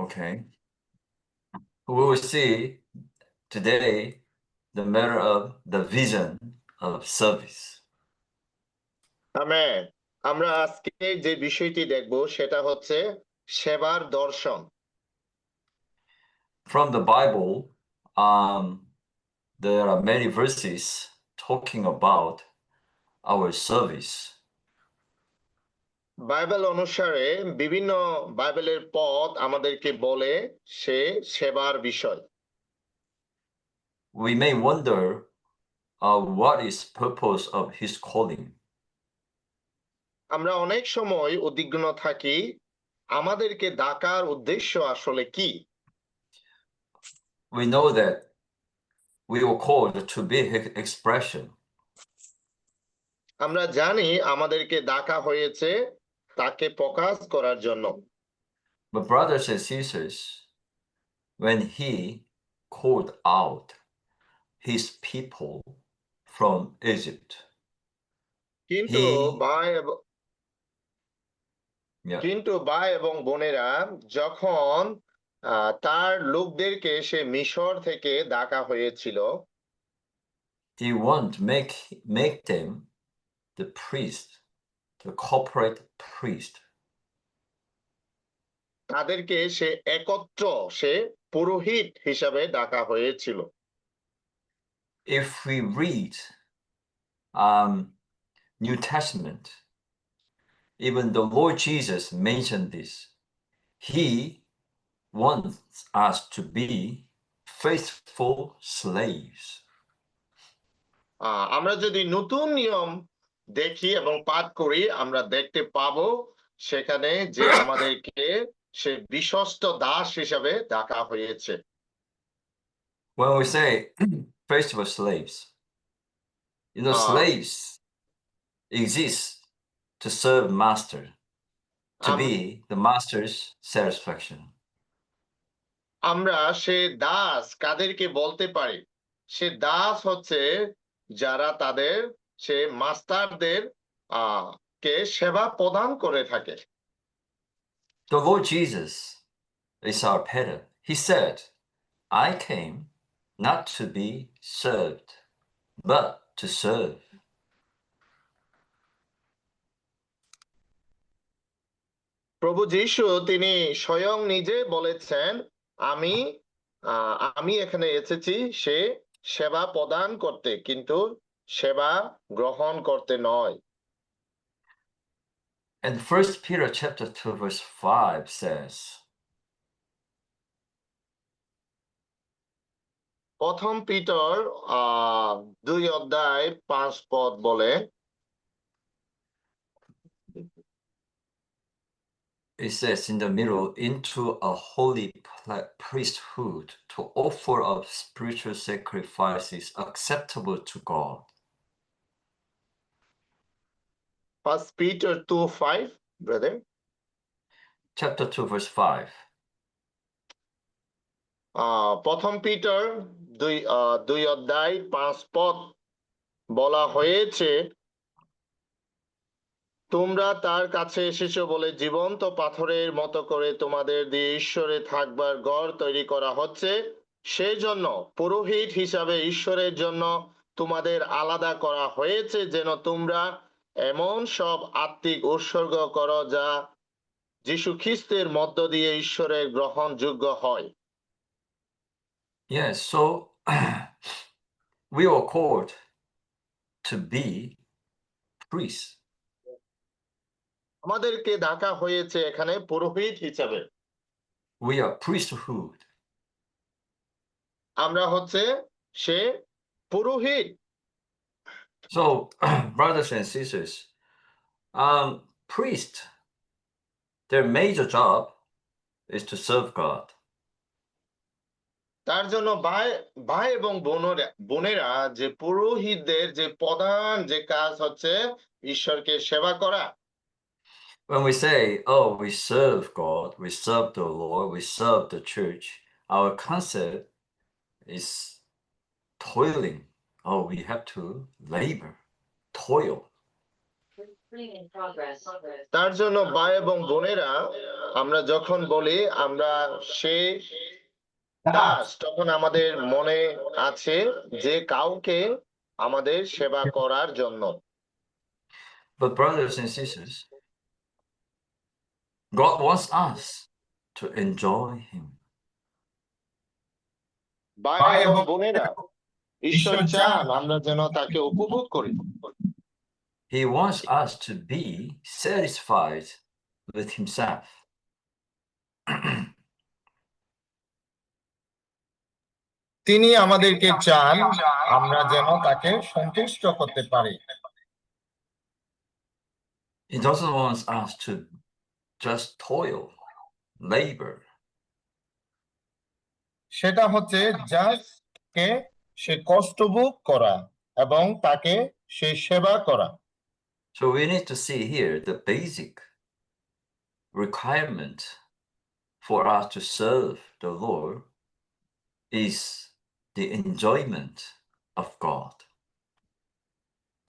Okay. We will see today the matter of the vision of service. Amen. আমরা আজকে যে বিষয়টি দেখব সেটা হচ্ছে সেবার দর্শন। From the Bible, there are many verses talking about our service. Bible অনুসারে বিভিন্ন বাইবেলের পদ আমাদেরকে বলে সে সেবার বিষয়। We may wonder what is purpose of his calling. আমরা অনেক সময় উদ্বিগ্ন থাকি আমাদেরকে ডাকার উদ্দেশ্য আসলে কি। We know that we were called to be his expression. আমরা জানি আমাদেরকে ডাকা হয়েছে তাকে প্রকাশ করার জন্য। But brothers and sisters, when he called out his people from Egypt, কিন্তু he ভাই এবং yeah, কিন্তু ভাই এবং বোনেরা যখন তার লোকদেরকে সে মিশর থেকে ডাকা হয়েছিল, he want to make them the priest, the corporate priest. তাদেরকে সে একত্র সে পুরোহিত হিসাবে ডাকা হয়েছিল। If we read New Testament, even the Lord Jesus mentioned this. He wants us to be faithful slaves. আমরা যদি নতুন নিয়ম দেখি এবং পাঠ করি আমরা দেখতে পাবো সেখানে যে আমাদেরকে সে বিশ্বস্ত দাস হিসাবে ডাকা হয়েছে। When we say faithful slaves, slaves exist to serve master, to be the master's satisfaction. আমরা সে দাস কাদেরকে বলতে পারি? সে দাস হচ্ছে যারা তাদের সে মাস্টারদের কে সেবা প্রদান করে থাকে। The Lord Jesus is our pattern. He said, I came not to be served, but to serve. প্রভু যীশু তিনি স্বয়ং নিজে বলেছেন আমি এখানে এসেছি সে সেবা প্রদান করতে কিন্তু সেবা গ্রহণ করতে নয়। And 1 Peter chapter 2 verse 5 says, প্রথম পিতর 2 অধ্যায় 5 পদ বলে, it says in the middle, into a holy priesthood to offer up spiritual sacrifices acceptable to God. 1 Peter 2:5, brother. Chapter 2 verse 5. প্রথম পিতর 2 অধ্যায় 5 পদ বলা হয়েছে, তোমরা তার কাছে এসেছো বলে জীবন্ত পাথরের মতো করে তোমাদের দিয়ে ঈশ্বরে থাকবার ঘর তৈরি করা হচ্ছে, সেই জন্য পুরোহিত হিসাবে ঈশ্বরের জন্য তোমাদের আলাদা করা হয়েছে যেন তোমরা এমন সব আত্মিক উৎসর্গ করো যা যীশু খ্রিস্টের মধ্য দিয়ে ঈশ্বরের গ্রহণযোগ্য হয়। Yes, so we are called to be priests. আমাদেরকে ডাকা হয়েছে এখানে পুরোহিত হিসাবে। We are priesthood. আমরা হচ্ছে সে পুরোহিত। So, brothers and sisters, priests, their major job is to serve God. তার জন্য ভাই এবং বোনেরা যে পুরোহিতদের যে প্রধান যে কাজ হচ্ছে ঈশ্বরকে সেবা করা। When we say, oh, we serve God, we serve the Lord, we serve the church, our concept is toiling. Oh, we have to labor, toil. তার জন্য ভাই এবং বোনেরা, আমরা যখন বলি আমরা সে দাস, তখন আমাদের মনে আছে যে কাউকে আমাদের সেবা করার জন্য। But brothers and sisters, God wants us to enjoy Him. ভাই এবং বোনেরা, ঈশ্বর চান আমরা যেন তাকে উপভোগ করি। He wants us to be satisfied with Himself. তিনি আমাদেরকে চান আমরা যেন তাকে সন্তুষ্ট করতে পারি। He doesn't want us to just toil, labor. সেটা হচ্ছে জাস্ট কে সে কষ্টভোগ করা এবং তাকে সে সেবা করা। So we need to see here the basic requirement for us to serve the Lord is the enjoyment of God.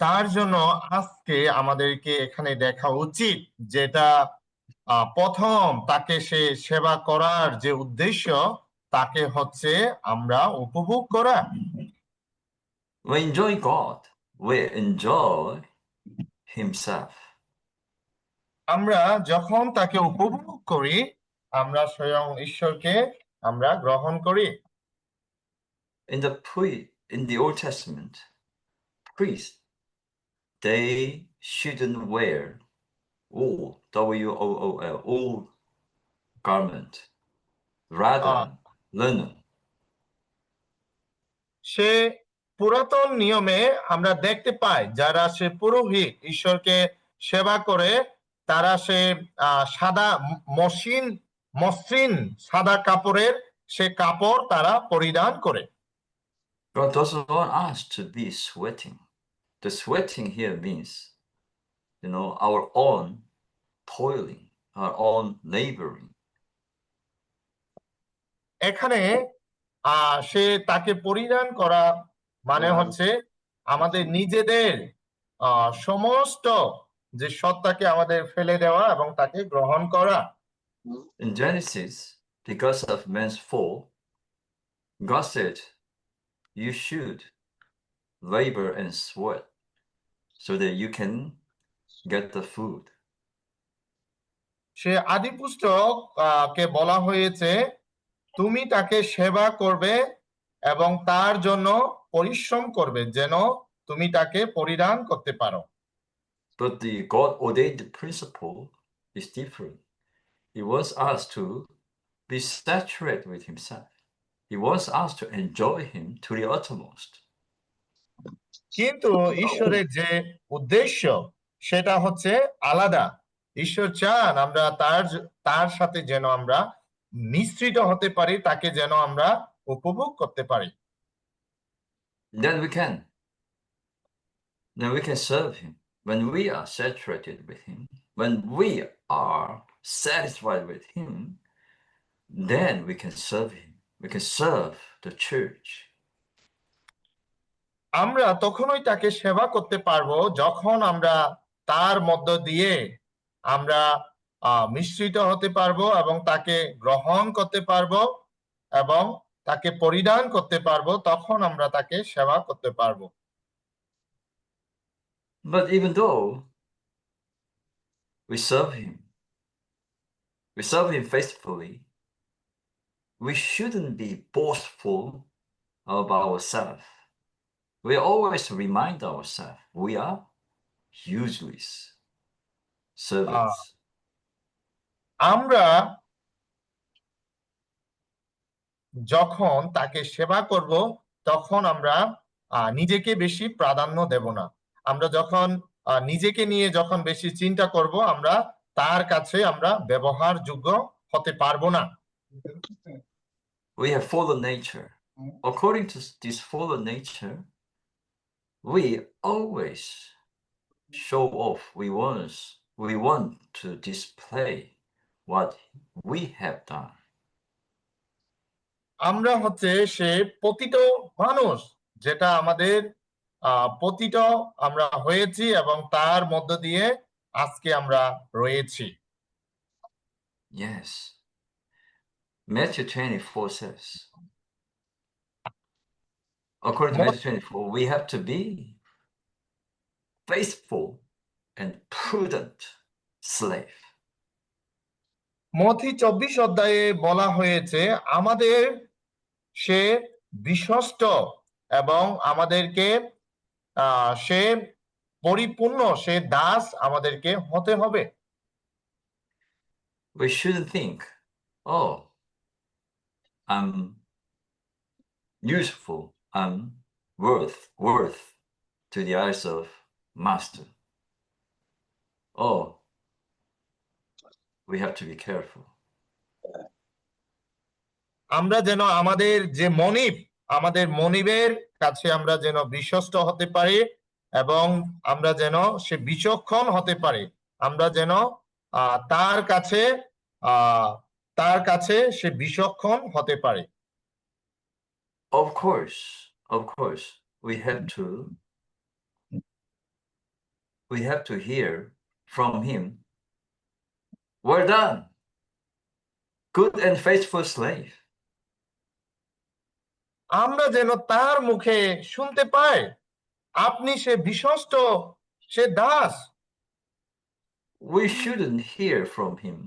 তার জন্য আজকে আমাদেরকে এখানে দেখা উচিত যেটা প্রথম তাকে সে সেবা করার যে উদ্দেশ্য তাকে হচ্ছে আমরা উপভোগ করা। We enjoy God, we enjoy Himself. আমরা যখন তাকে উপভোগ করি আমরা স্বয়ং ঈশ্বরকে আমরা গ্রহণ করি। In the Old Testament, priests, they shouldn't wear wool, W-O-O-L, wool garment, rather linen. সে পুরাতন নিয়মে আমরা দেখতে পাই যারা সে পুরোহিত ঈশ্বরকে সেবা করে তারা সে সাদা মসৃণ সাদা কাপড়ের সে কাপড় তারা পরিধান করে। God doesn't want us to be sweating. The sweating here means, our own toiling, our own laboring. এখানে সে তাকে পরিধান করা মানে হচ্ছে আমাদের নিজেদের সমস্ত যে সত্তাকে আমাদের ফেলে দেওয়া এবং তাকে গ্রহণ করা। In Genesis, because of man's fall, God said, you should labor and sweat so that you can get the food. সে আদি পুস্তক কে বলা হয়েছে তুমি তাকে সেবা করবে এবং তার জন্য পরিশ্রম করবে যেন তুমি তাকে পরিধান করতে পারো। But the God ordained principle is different. He wants us to be saturated with Himself. He wants us to enjoy Him to the uttermost. কিন্তু ঈশ্বরের যে উদ্দেশ্য সেটা হচ্ছে আলাদা। ঈশ্বর চান আমরা তার সাথে যেন আমরা মিশ্রিত হতে পারি, তাকে যেন আমরা উপভোগ করতে পারি। Then we can serve Him. When we are saturated with Him, when we are satisfied with Him, then we can serve Him. We can serve the church. আমরা তখনই তাকে সেবা করতে পারবো যখন আমরা তার মধ্য দিয়ে আমরা মিশ্রিত হতে পারবো এবং তাকে গ্রহণ করতে পারবো এবং তাকে পরিধান করতে পারবো, তখন আমরা তাকে সেবা করতে পারবো। But even though we serve Him faithfully, we shouldn't be boastful of ourselves. We always remind ourselves we are useless servants. আমরা যখন তাকে সেবা করব তখন আমরা নিজেকে বেশি প্রাধান্য দেব না। আমরা যখন নিজেকে নিয়ে যখন বেশি চিন্তা করব আমরা তার কাছে আমরা ব্যবহারযোগ্য হতে পারবো না। We have fallen nature. According to this fallen nature, we always show off. We want to display what we have done. আমরা হচ্ছে সে পতিত মানুষ, যেটা আমাদের পতিত আমরা হয়েছি এবং তার মধ্য দিয়ে আজকে আমরা রয়েছি। Yes. Matthew 24 says, according to Matthew 24, we have to be faithful and prudent slave. মথি 24 অধ্যায়ে বলা হয়েছে আমাদের সে বিশ্বস্ত এবং আমাদেরকে সে পরিপূর্ণ সে দাস আমাদেরকে হতে হবে। We shouldn't think, oh, I'm useful, I'm worth to the eyes of master. Oh, we have to be careful. আমরা যেন আমাদের যে মনিব আমাদের মনিবের কাছে আমরা যেন বিশ্বস্ত হতে পারি এবং আমরা যেন সে বিচক্ষণ হতে পারি, আমরা যেন তার কাছে সে বিচক্ষণ হতে পারে। Of course, we have to hear from him, well done, good and faithful slave. আমরা যেন তার মুখে শুনতে পাই আপনি সে বিশ্বস্ত সে Das. We shouldn't hear from him,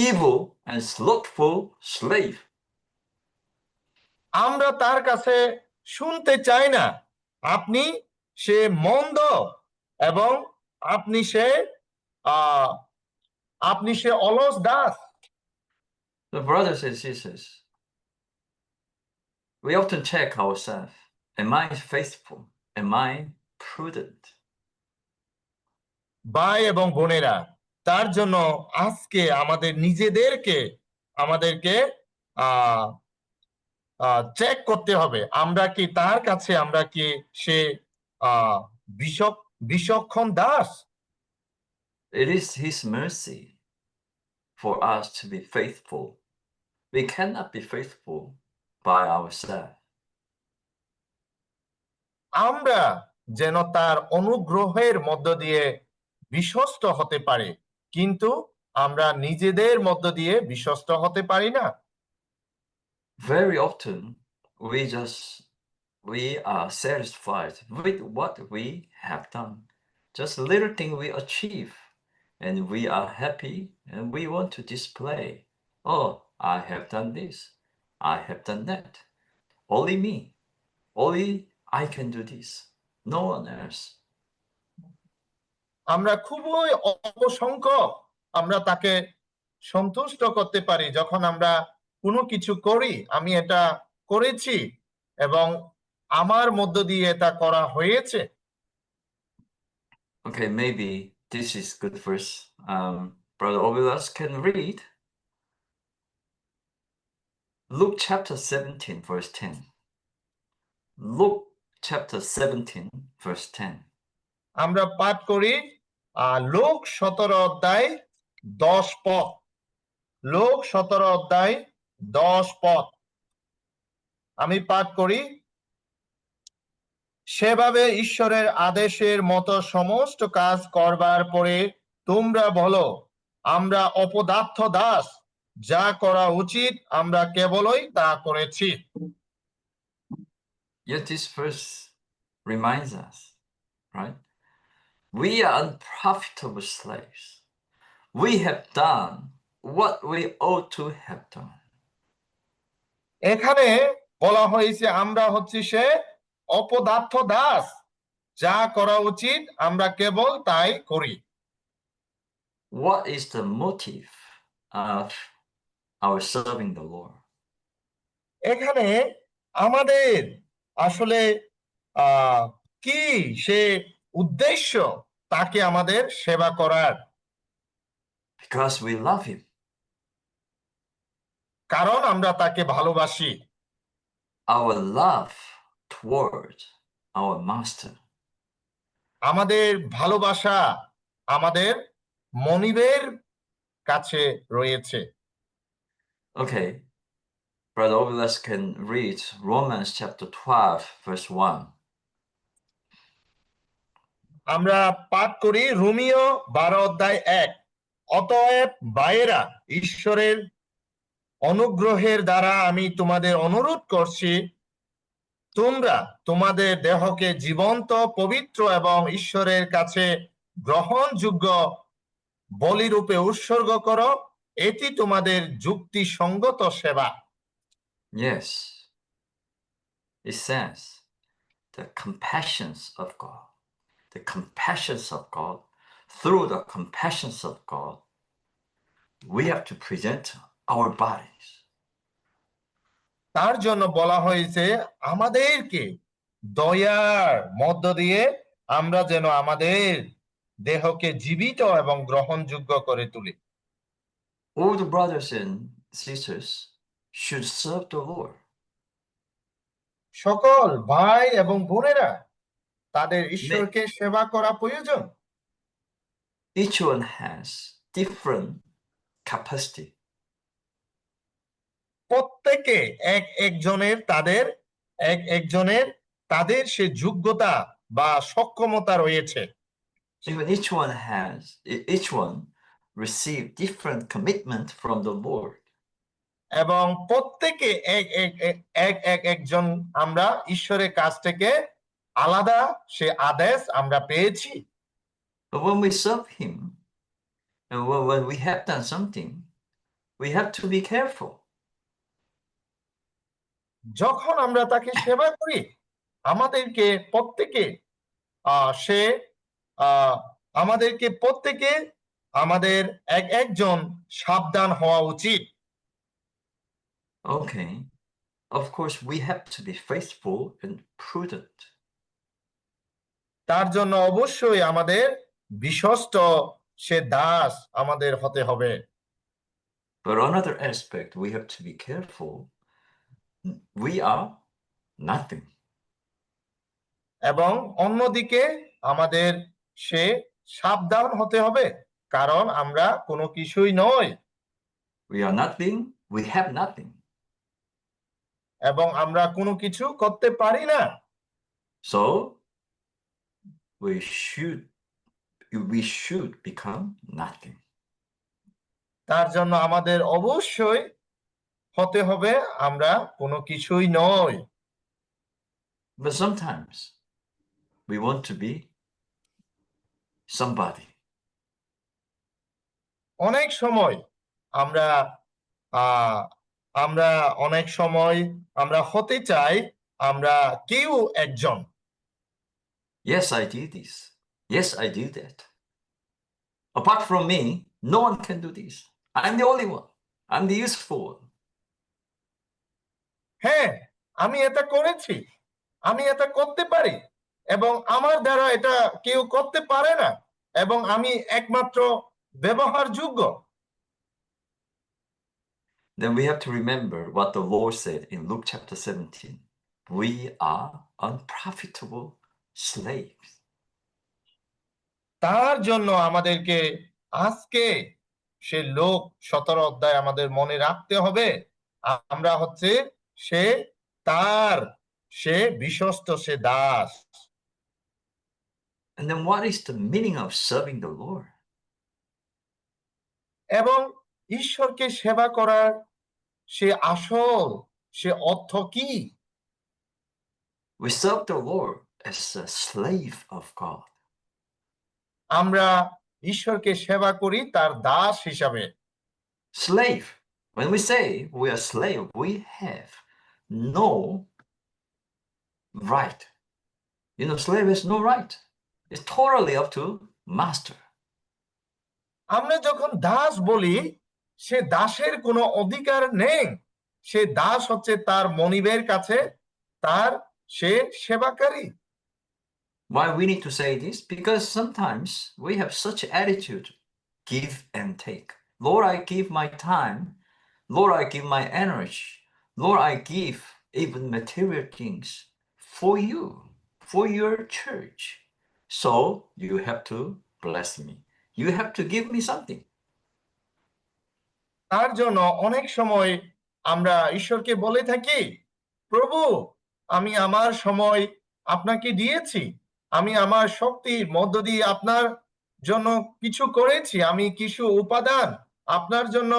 evil and slothful slave. আমরা তার কাছে শুনতে চাই না আপনি সে মন্দ এবং আপনি সে অলস Das. The brothers and sisters, we often check ourselves. Am I faithful? Am I prudent? ভাই এবং বোনেরা, তার জন্য আজকে আমাদেরকে চেক করতে হবে আমরা কি তার কাছে আমরা কি সে বিচক্ষণ Das. It is his mercy for us to be faithful. We cannot be faithful by ourselves. আমরা যেন তার অনুগ্রহের মধ্য দিয়ে বিশ্বস্ত হতে পারি, কিন্তু আমরা নিজেদের মধ্য দিয়ে বিশ্বস্ত হতে পারি না। Very often we are satisfied with what we have done. Just a little thing we achieve and we are happy and we want to display, oh, I have done this, I have done that. Only me, only I can do this, no one else. আমরা খুবই অল্প সংখ্যক আমরা তাকে সন্তুষ্ট করতে পারি যখন আমরা কোনো কিছু করি, আমি এটা করেছি এবং আমার মধ্য দিয়ে এটা করা হয়েছে। Okay, maybe this is good verse. Brother Ovilas can read Luke chapter 17 verse 10. Luke chapter 17 verse 10. আমরা পাঠ করি লোক 17 অধ্যায় 10 পদ। লোক 17 অধ্যায় 10 পদ আমি পাঠ করি। সেভাবে ঈশ্বরের আদেশের মতো সমস্ত কাজ করবার পরে তোমরা বলো আমরা অপদার্থ দাস, যা করা উচিত আমরা কেবলই তা করেছি। Yet this verse reminds us, right? We are unprofitable slaves. We have done what we ought to have done. এখানে বলা হয়েছে আমরা হচ্ছি সে অপদার্থ দাস, যা করা উচিত আমরা কেবল তাই করি। What is the motive of our serving the Lord? এখানে আমাদের আসলে কি সে উদ্দেশ্য তাকে আমাদের সেবা করার? Because we love him. কারণ আমরা তাকে ভালোবাসি। Our love toward our master. আমাদের ভালোবাসা আমাদের মনিবের কাছে রয়েছে। Okay, Brother Ovilas can read Romans chapter 12 verse 1. আমরা পাঠ করি রোমীয় 12 অধ্যায় 1। অতএব ভাইয়েরা, ঈশ্বরের অনুগ্রহের দ্বারা আমি তোমাদের অনুরোধ করছি, তোমরা তোমাদের দেহকে জীবন্ত, পবিত্র এবং ঈশ্বরের কাছে গ্রহণযোগ্য বলিরূপে উৎসর্গ করো, এটি তোমাদের যুক্তিসঙ্গত সেবা। Yes, it says the compassions of God. The compassions of God. Through the compassions of God, we have to present our bodies. তার জন্য বলা হয়েছে আমাদেরকে দয়ার মধ্য দিয়ে আমরা যেন আমাদের দেহকে জীবিত এবং গ্রহণযোগ্য করে তুলি। All the brothers and sisters should serve the Lord. সকল ভাই এবং বোনেরা তাদের ঈশ্বরকে সেবা করা প্রয়োজন। Each one has different capacity. প্রত্যেকে একজনের তাদের সে যোগ্যতা বা সক্ষমতা রয়েছে। Even each one receive different commitment from the Lord. এবং প্রত্যেকে একজন আমরা ঈশ্বরের কাছ থেকে আলাদা সে আদেশ আমরা পেয়েছি। But when we serve Him, and when we have done something, we have to be careful. যখন আমরা তাকে সেবা করি আমাদেরকে প্রত্যেকে আমাদের একজন সাবধান হওয়া উচিত। Okay, of course we have to be faithful and prudent. তার জন্য অবশ্যই আমাদের বিশ্বস্ত সে দাস আমাদের হতে হবে। But another aspect, we have to be careful. We are nothing. এবং অন্যদিকে আমাদের সে সাবধান হতে হবে, কারণ আমরা কোনো কিছুই নই। We are nothing, we have nothing. এবং আমরা কোনো কিছু করতে পারি না। So we should become nothing. তার জন্য আমাদের অবশ্যই হতে হবে আমরা কোনো কিছুই নই। But sometimes we want to be somebody. অনেক সময় আমরা হতে চাই আমরা কেউ একজন। Yes, I did this. Yes, I did that. Apart from me, no one can do this. I'm the only one. I'm the useful one. হ্যাঁ, আমি এটা করেছি, আমি এটা করতে পারি, এবং আমার দ্বারা এটা কেউ করতে পারে না, এবং আমি একমাত্র ব্যবহারযোগ্য। Then we have to remember what the Lord said in Luke chapter 17. We are unprofitable slaves. তার জন্য আমাদেরকে আজকে সে লোক 17 অধ্যায় আমাদের মনে রাখতে হবে আমরা হচ্ছে সে বিশ্বস্ত সে Das. And then what is the meaning of serving the Lord? এবং ঈশ্বরকে সেবা করার সে আসল সে অর্থ কি? We serve the Lord as a slave of God. আমরা ঈশ্বরকে সেবা করি তার দাস হিসাবে। Slave. When we say we are slave, we have no right. You know, slave has no right. It's totally up to master. আমরা যখন দাস বলি সে দাসের কোনো অধিকার নেই, সে দাস হচ্ছে তার মনিবের কাছে তার সে সেবাকারী। Why we need to say this? Because sometimes we have such attitude, give and take. Lord, I give my time. Lord, I give my energy. Lord, I give even material things for you, for your church. So you have to bless me. You have to give me something. তার জন্য অনেক সময় আমরা ঈশ্বরকে বলে থাকি, প্রভু আমি আমার সময় আপনাকে দিয়েছি, আমি আমার শক্তির মধ্য দিয়ে আপনার জন্য কিছু করেছি, আমি কিছু উপাদান আপনার জন্য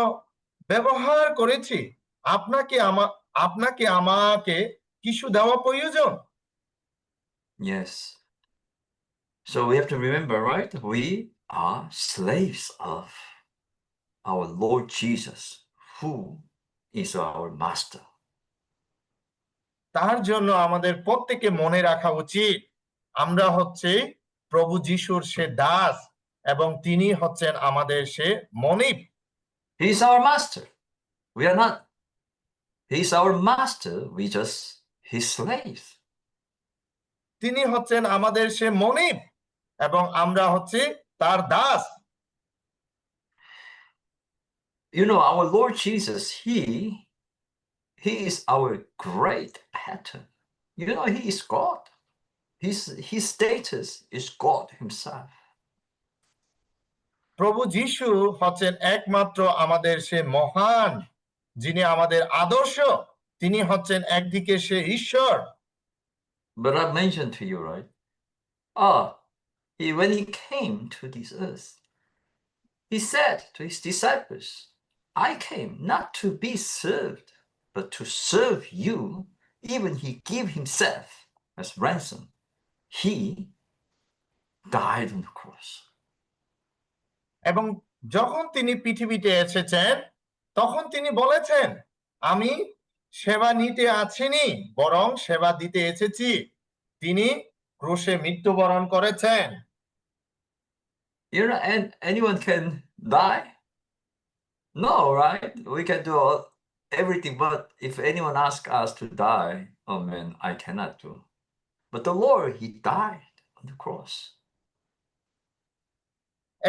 ব্যবহার করেছি, আপনাকে আমাকে কিছু দেওয়া প্রয়োজন। Yes. So we have to remember, right? We are slaves of our Lord Jesus, who is our master. তার জন্য আমাদের প্রত্যেকে মনে রাখা উচিত আমরা হচ্ছে প্রভু যিশুর সে দাস এবং তিনি হচ্ছেন আমাদের সে মনিব। He is our master. We are not. He is our master. We just his slaves. তিনি হচ্ছেন আমাদের সে মনিব এবং আমরা হচ্ছে তার Das. You know, our Lord Jesus, he is our great pattern. You know, he is God. His status is God himself. প্রভু যিশু হচ্ছেন একমাত্র আমাদের সে মহান, যিনি আমাদের আদর্শ, তিনি হচ্ছেন একদিকে সে ঈশ্বর। But I mentioned to you, right? When he came to this earth, he said to his disciples, I came not to be served, but to serve you. Even he gave himself as ransom. He died on the cross. এবং যখন তিনি পৃথিবীতে এসেছেন তখন তিনি বলেছেন, আমি সেবা নিতে আসিনি, বরং সেবা দিতে এসেছি। তিনি ক্রুশে মৃত্যুবরণ করেছেন। You know, and anyone can die? No, right? We can do everything, but if anyone asks us to die, oh man, I cannot do. But the Lord, he died on the cross.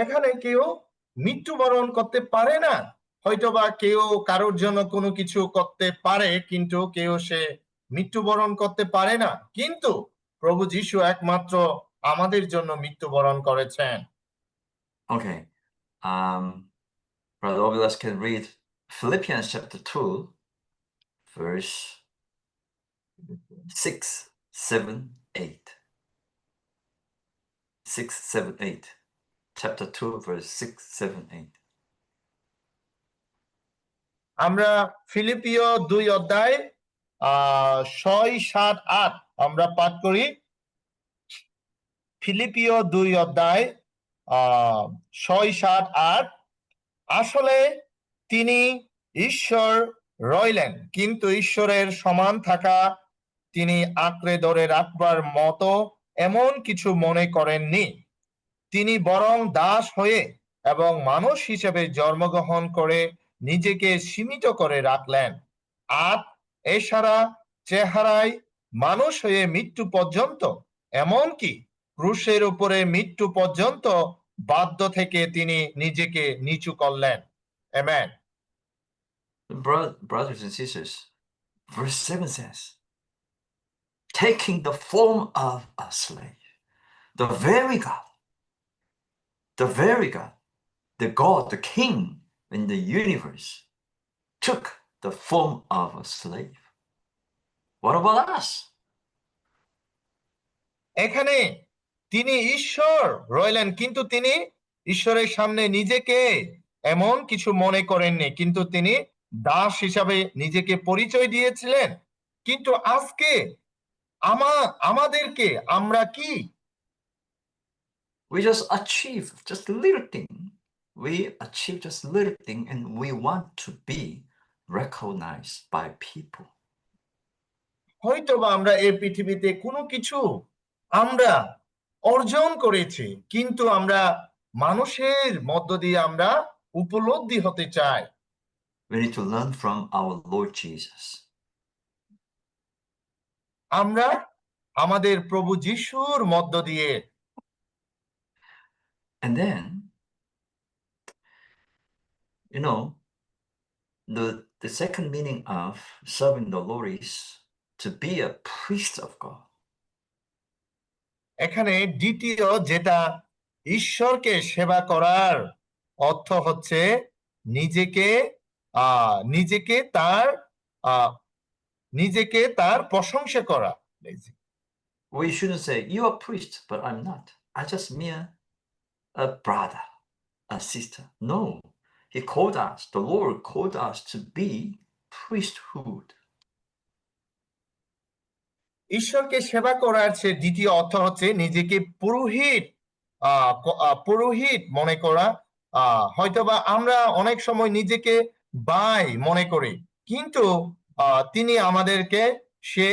এখানে কেউ মৃত্যুবরণ করতে পারে না, হয়তোবা কেউ কারোর জন্য কোনো কিছু করতে পারে, কিন্তু কেউ সে মৃত্যুবরণ করতে পারে না। কিন্তু প্রভু যিশু একমাত্র আমাদের জন্য মৃত্যুবরণ করেছেন। Okay. Brother Obilas can read Philippians chapter 2, verse 6, 7, 8. 6, 7, 8. Chapter 2, verse 6, 7, 8. আমরা ফিলিপিও 2 অধ্যায় 6, 7, 8 আমরা পাঠ করি। ফিলিপিও 2 অধ্যায় 6, 7, 8। আসলে তিনি ঈশ্বর রইলেন, কিন্তু ঈশ্বরের সমান থাকা তিনি আঁকড়ে ধরে রাখবার মতো এমন কিছু মনে করেননি। তিনি বরং দাস হয়ে এবং মানুষ হিসেবে জন্মগ্রহণ করে নিজেকে সীমিত করে রাখলেন, আর এছাড়া চেহারায় মানুষ হয়ে মৃত্যু পর্যন্ত, এমনকি ক্রুশের উপরে মৃত্যু পর্যন্ত বাধ্য থেকে তিনি নিজেকে নিচু করলেন। Amen. Brothers and sisters, verse 7 says, taking the form of a slave, the very God, the King in the universe, took the form of a slave. What about us? এখানে তিনি ঈশ্বর রইলেন, কিন্তু তিনি ঈশ্বরের সামনে নিজেকে এমন কিছু মনে করেননি, কিন্তু তিনি দাস হিসাবে নিজেকে পরিচয় দিয়েছিলেন। কিন্তু আজকে আমাদেরকে আমরা কি? We just achieve just a little thing. We achieve just a little thing and we want to be recognized by people. হয়তোবা আমরা এই পৃথিবীতে কোনো কিছু আমরা অর্জন করেছি, কিন্তু আমরা মানুষের মধ্য দিয়ে আমরা উপলব্ধি হতে চাই। We need to learn from our Lord Jesus. আমরা আমাদের প্রভু যিশুর মধ্য দিয়ে। And then, you know, the second meaning of serving the Lord is to be a priest of God. এখানে দ্বিতীয় যেটা ঈশ্বরকে সেবা করার অর্থ হচ্ছে নিজেকে নিজেকে তার প্রশংসা করা। We shouldn't say, you are priest, but I'm not. I just mere a brother, a sister. No, he called us, the Lord called us to be priesthood. ঈশ্বরকে সেবা করার সে দ্বিতীয় অর্থ হচ্ছে নিজেকে পুরোহিত মনে করা। হয়তোবা আমরা অনেক সময় নিজেকে ভাই মনে করি, কিন্তু তিনি আমাদেরকে সে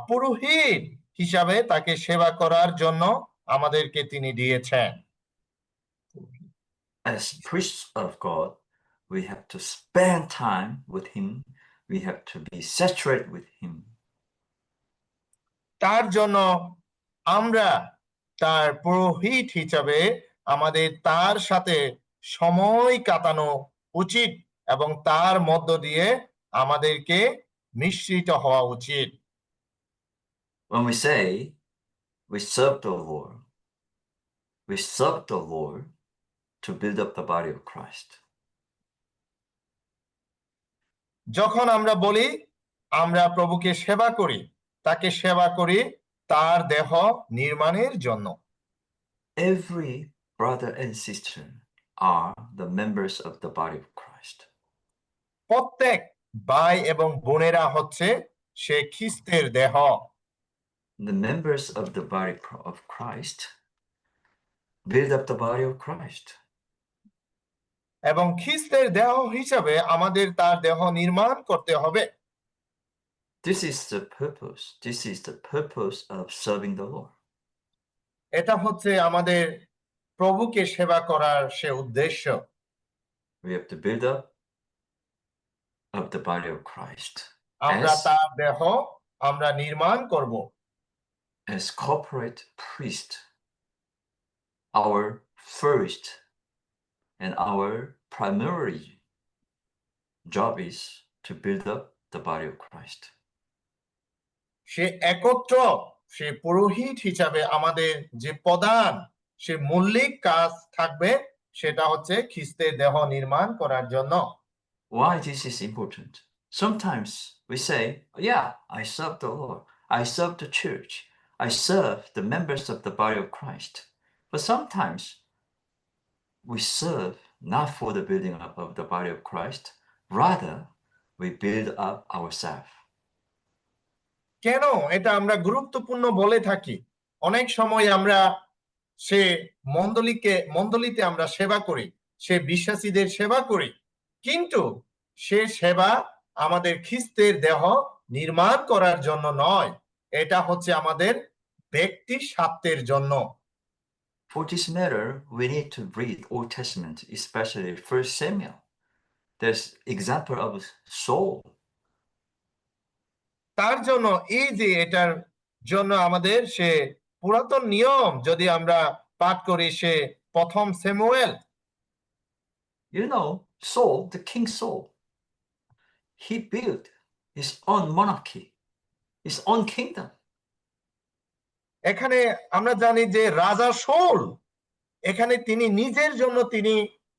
পুরোহিত হিসাবে তাকে সেবা করার জন্য আমাদেরকে তিনি দিয়েছেন। As priests of God, we have to spend time with him. We have to be saturated with him. তার জন্য আমরা তার পুরোহিত হিসাবে আমাদের তার সাথে সময় কাটানো উচিত এবং তার মধ্য দিয়ে আমাদেরকে মিশ্রিত হওয়া উচিত। When we say we serve the Lord to build up the body of Christ. যখন আমরা বলি আমরা প্রভুকে সেবা করি, তাকে সেবা করি তার দেহ নির্মাণের জন্য। Every brother and sister are the members of the body of Christ. প্রত্যেক ভাই এবং বোনেরা হচ্ছে সে খ্রিস্টের দেহ। The members of the body of Christ build up the body of Christ. এবং খ্রিস্টের দেহ হিসাবে আমাদের তার দেহ নির্মাণ করতে হবে। This is the purpose of serving the Lord. এটা হচ্ছে আমাদের প্রভুকে সেবা করার সে উদ্দেশ্য। We have to build up of the body of Christ. আমরা তার দেহ আমরা নির্মাণ করব। As corporate priest, our first and our primary job is to build up the body of Christ. সে একত্র সে পুরোহিত হিসাবে আমাদের যে প্রধান সে মৌলিক কাজ থাকবে সেটা হচ্ছে খ্রিস্টের দেহ নির্মাণ করার জন্য। Why this is important? Sometimes we say, yeah, I serve the Lord. I serve the church. I serve the members of the body of Christ. But sometimes we serve not for the building up of the body of Christ. Rather, we build up ourselves. কেন এটা আমরা গুরুত্বপূর্ণ বলে থাকি? অনেক সময় আমরা সে মণ্ডলীতে আমরা সেবা করি, সে বিশ্বাসীদের সেবা করি, কিন্তু সে সেবা আমাদের খ্রিস্টের দেহ নির্মাণ করার জন্য নয়, এটা হচ্ছে আমাদের ব্যক্তি স্বার্থের জন্য। For this matter, we need to read Old Testament, especially 1 Samuel. There's example of Saul. তার জন্য এই যে এটার জন্য আমাদের সে পুরাতন নিয়ম যদি আমরা পাঠ করি সে প্রথম Samuel. You know, Saul, the king Saul, he built his own monarchy, his own kingdom. এখানে আমরা জানি যে রাজা শাউল এখানে তিনি নিজের জন্য তিনি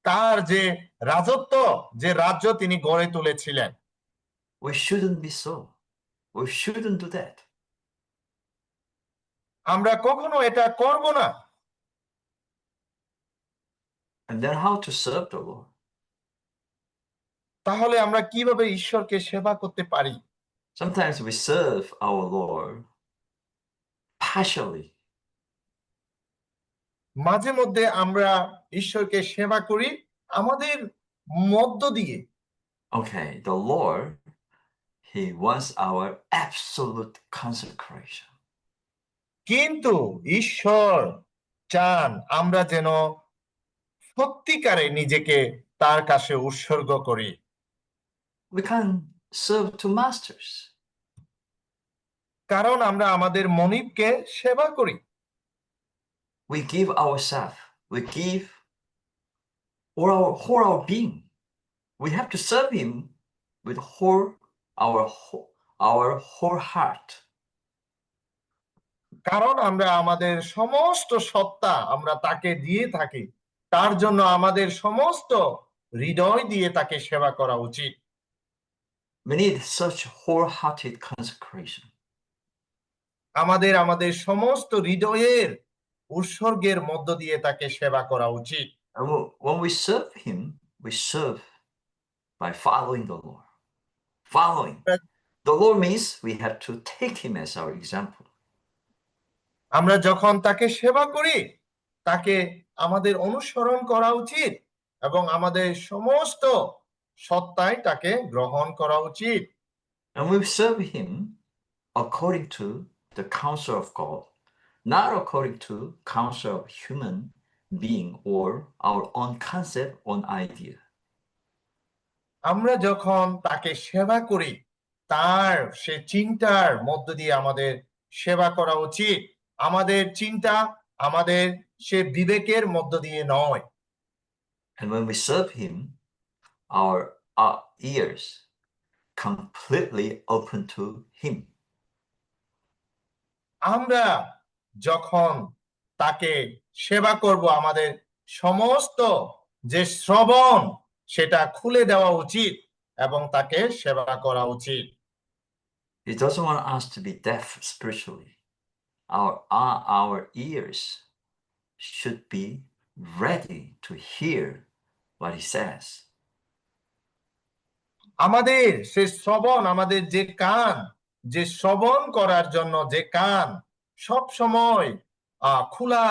তার যে রাজত্ব যে রাজ্য তিনি গড়ে তুলেছিলেন। We shouldn't be so. We shouldn't do that. আমরা কখনো এটা করব না। And then how to serve the Lord? তাহলে আমরা কিভাবে ঈশ্বরকে সেবা করতে পারি? Sometimes we serve our Lord partially. মাঝে মধ্যে আমরা ঈশ্বরকে সেবা করি আমাদের মধ্য দিয়ে। Okay, the Lord, he wants our absolute consecration. কিন্তু ঈশ্বর চান আমরা যেন সত্যিকারে নিজেকে তার কাছে উৎসর্গ করি। We can't serve two masters. কারণ আমরা আমাদের মনিবকে সেবা করি। We give ourselves. We give whole our being. We have to serve him with our whole heart. কারণ আমরা আমাদের সমস্ত সত্তা আমরা তাকে দিয়ে থাকি, তার জন্য আমাদের সমস্ত হৃদয় দিয়ে তাকে সেবা করা উচিত। We need such wholehearted consecration. আমাদের আমাদের সমস্ত হৃদয়ের উৎসর্গের মধ্য দিয়ে তাকে সেবা করা উচিত। And when we serve Him, we serve by following the Lord. Following. The Lord means we have to take Him as our example. আমরা যখন তাকে সেবা করি, তাকে আমাদের অনুসরণ করা উচিত এবং আমাদের সমস্ত সত্তায় তাকে গ্রহণ করা উচিত। And we serve Him according to the counsel of God, not according to counsel of human being or our own concept, own idea. আমরা যখন তাকে সেবা করি, তার সে চিন্তার মধ্য দিয়ে আমাদের সেবা করা উচিত। আমাদের চিন্তা, আমাদের সে বিবেকের মধ্য দিয়ে নয়। And when we serve Him, our ears completely open to Him. আমরা যখন তাকে সেবা করব, আমাদের সমস্ত যে শ্রবণ সেটা খুলে দেওয়া উচিত এবং তাকে সেবা করা উচিত। He doesn't want us to be deaf spiritually. Our ears should be ready to hear what He says. আমাদের সে শ্রবণ, আমাদের যে কান, যে শ্রবণ করার জন্য যে কান সব সময় খোলা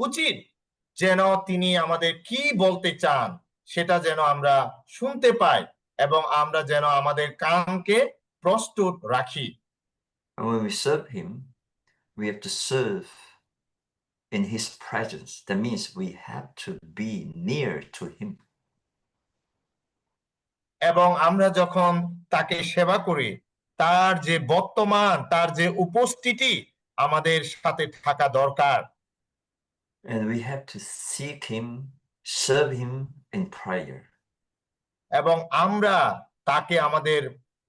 উচিত, যেন তিনি আমাদের কি বলতে চান সেটা যেন আমরা শুনতে পাই এবং আমরা যেন আমাদের কানকে প্রস্তুত রাখি। And when we serve Him, we have to serve in His presence. That means we have to be near to Him. এবং আমরা যখন তাকে সেবা করি, তার যে বর্তমান, তার যে উপস্থিতি আমাদের সাথে থাকা দরকার। And we have to seek Him, serve Him in prayer. এবং আমরা তাকে আমাদের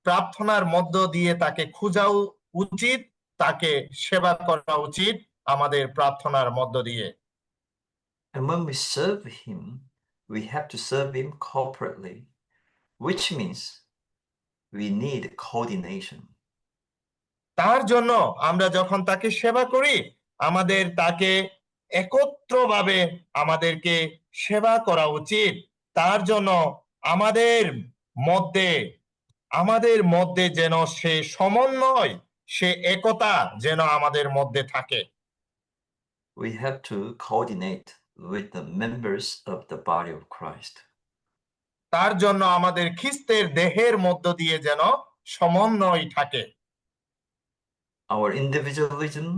প্রার্থনার মধ্য দিয়ে তাকে খোঁজা উচিত, তাকে সেবা করা উচিত আমাদের প্রার্থনার মধ্য দিয়ে। And when we serve Him, we have to serve Him corporately, which means we need coordination. তার জন্য আমরা যখন তাকে সেবা করি, আমাদের তাকে একত্রভাবে আমাদেরকে সেবা করা উচিত। তার জন্য আমাদের মধ্যে যেন সে সমন্বয়, সে একতা যেন আমাদের মধ্যে থাকে। We have to coordinate with the members of the body of Christ. তার জন্য আমাদের খ্রিস্টের দেহের মধ্য দিয়ে যেন সমন্বয় থাকে। Our individualism,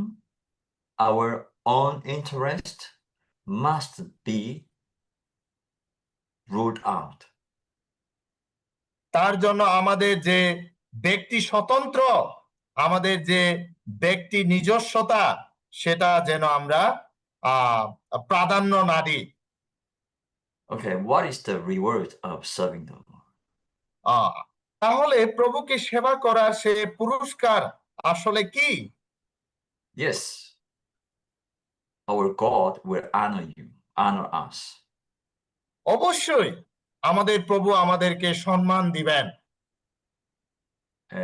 our own interest must be ruled out. তার জন্য আমাদের যে ব্যক্তি স্বতন্ত্র, আমাদের যে ব্যক্তি নিজস্বতা, সেটা যেন আমরা প্রাধান্য না দিই। Okay, what is the reward of serving the Lord? তাহলে প্রভুকে সেবা করার সে পুরস্কার আসলে কি? Yes, our God will honor us. অবশ্যই আমাদের প্রভু আমাদেরকে সম্মান দিবেন।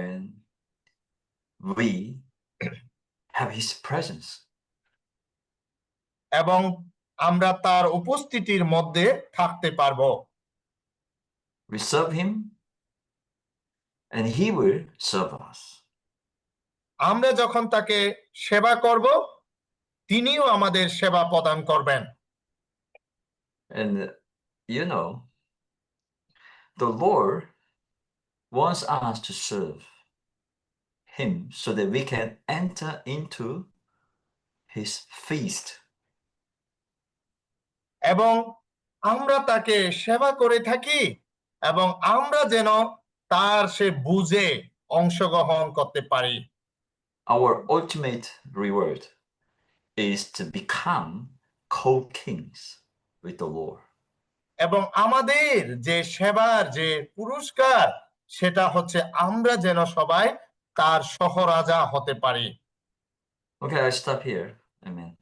And we have His presence. এবং আমরা তার উপস্থিতির মধ্যে থাকতে পারবো। We serve Him and He will serve us. আমরা যখন তাকে সেবা করব, তিনিও আমাদের সেবা প্রদান করবেন। And the Lord wants us to serve Him so that we can enter into His feast. এবং আমরা তাকে সেবা করে থাকি এবং আমরা যেন তার সে বুঝে অংশগ্রহণ করতে পারি। Our ultimate reward is to become co-kings with the Lord. এবং আমাদের যে সেবার যে পুরস্কার, সেটা হচ্ছে আমরা যেন সবাই তার সহরাজা হতে পারি। Okay, I stop here. Amen.